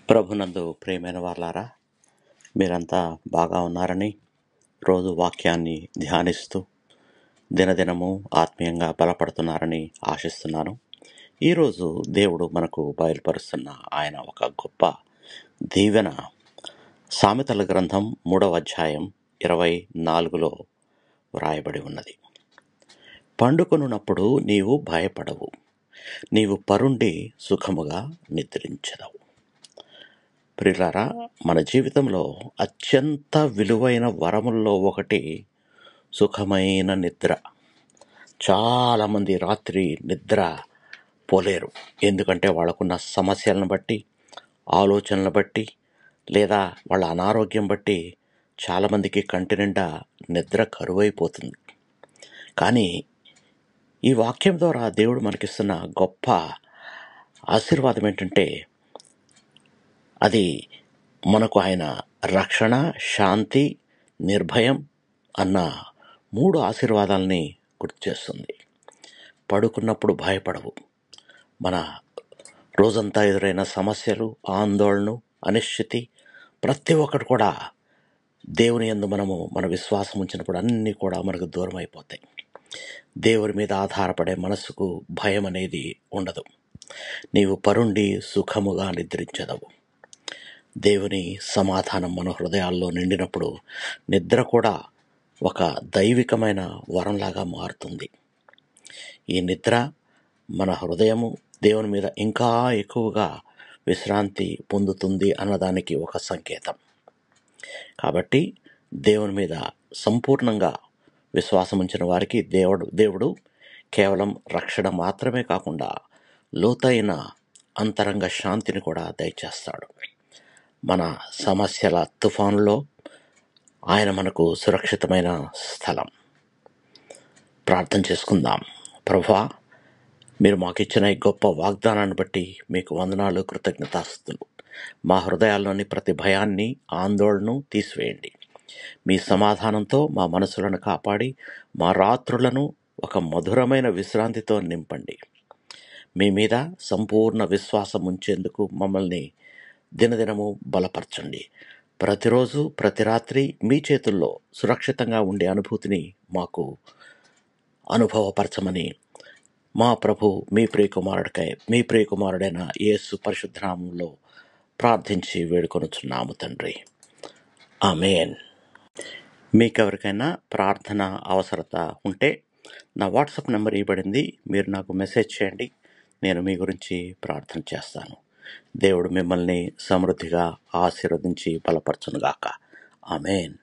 ప్రభునందు ప్రియమైన వాళ్ళారా, మీరంతా బాగా ఉన్నారని రోజు వాక్యాన్ని ధ్యానిస్తూ దినదినము ఆత్మీయంగా బలపడుతున్నారని ఆశిస్తున్నాను. ఈరోజు దేవుడు మనకు బయలుపరుస్తున్న ఆయన ఒక గొప్ప దీవెన సామెతల గ్రంథం 3వ అధ్యాయం 24లో వ్రాయబడి ఉన్నది. పండుకొనున్నప్పుడు నీవు భయపడవు, నీవు పరుండి సుఖముగా నిద్రించెదవు. ప్రియులారా, మన జీవితంలో అత్యంత విలువైన వరముల్లో ఒకటి సుఖమైన నిద్ర. చాలామంది రాత్రి నిద్ర పోలేరు. ఎందుకంటే వాళ్ళకున్న సమస్యలను బట్టి, ఆలోచనలను బట్టి, లేదా వాళ్ళ అనారోగ్యం బట్టి చాలామందికి కంటి నిండా నిద్ర కరువైపోతుంది. కానీ ఈ వాక్యం ద్వారా దేవుడు మనకిస్తున్న గొప్ప ఆశీర్వాదం ఏంటంటే, అది మనకు ఆయన రక్షణ, శాంతి, నిర్భయం అన్న 3 ఆశీర్వాదాలని గుర్తు చేస్తుంది. పడుకున్నప్పుడు భయపడవు. మన రోజంతా ఎదురైన సమస్యలు, ఆందోళన, అనిశ్చితి ప్రతి ఒక్కటి కూడా దేవుని యందు మన విశ్వాసం ఉంచినప్పుడు అన్నీ కూడా మనకు దూరం అయిపోతాయి. దేవుని మీద ఆధారపడే మనసుకు భయం అనేది ఉండదు. నీవు పరుండి సుఖముగా నిద్రించెదవు. దేవుని సమాధానం మన హృదయాల్లో నిండినప్పుడు నిద్ర కూడా ఒక దైవికమైన వరంలాగా మారుతుంది. ఈ నిద్ర మన హృదయము దేవుని మీద ఇంకా ఎక్కువగా విశ్రాంతి పొందుతుంది అన్నదానికి ఒక సంకేతం. కాబట్టి దేవుని మీద సంపూర్ణంగా విశ్వాసం ఉంచిన వారికి దేవుడు కేవలం రక్షణ మాత్రమే కాకుండా లోతైన అంతరంగ శాంతిని కూడా దయచేస్తాడు. మన సమస్యల తుఫానులో ఆయన మనకు సురక్షితమైన స్థలం. ప్రార్థన చేసుకుందాం. ప్రభువా, మీరు మాకు ఇచ్చిన ఈ గొప్ప వాగ్దానాన్ని బట్టి మీకు వందనాలు, కృతజ్ఞతాస్తుతులు. మా హృదయాల్లోని ప్రతి భయాన్ని, ఆందోళనను తీసివేయండి. మీ సమాధానంతో మా మనసులను కాపాడి మా రాత్రులను ఒక మధురమైన విశ్రాంతితో నింపండి. మీ మీద సంపూర్ణ విశ్వాసం ఉంచేందుకు మమ్మల్ని దినదినము బలపరచండి. ప్రతిరోజు, ప్రతి రాత్రి మీ చేతుల్లో సురక్షితంగా ఉండే అనుభూతిని మాకు అనుభవపరచమని మా ప్రభు మీ ప్రియకుమారుడైన యేసు పరిశుద్ధ నామములో ప్రార్థించి వేడుకొనుచున్నాము తండ్రి. ఆమేన్. మీకెవరికైనా ప్రార్థన అవసరత ఉంటే నా వాట్సాప్ నెంబర్ ఇవ్వబడింది. మీరు నాకు మెసేజ్ చేయండి. నేను మీ గురించి ప్రార్థన చేస్తాను. దేవుడు మిమ్మల్ని సమృద్ధిగా ఆశీర్వదించి బలపరచునుగాక. ఆమేన్.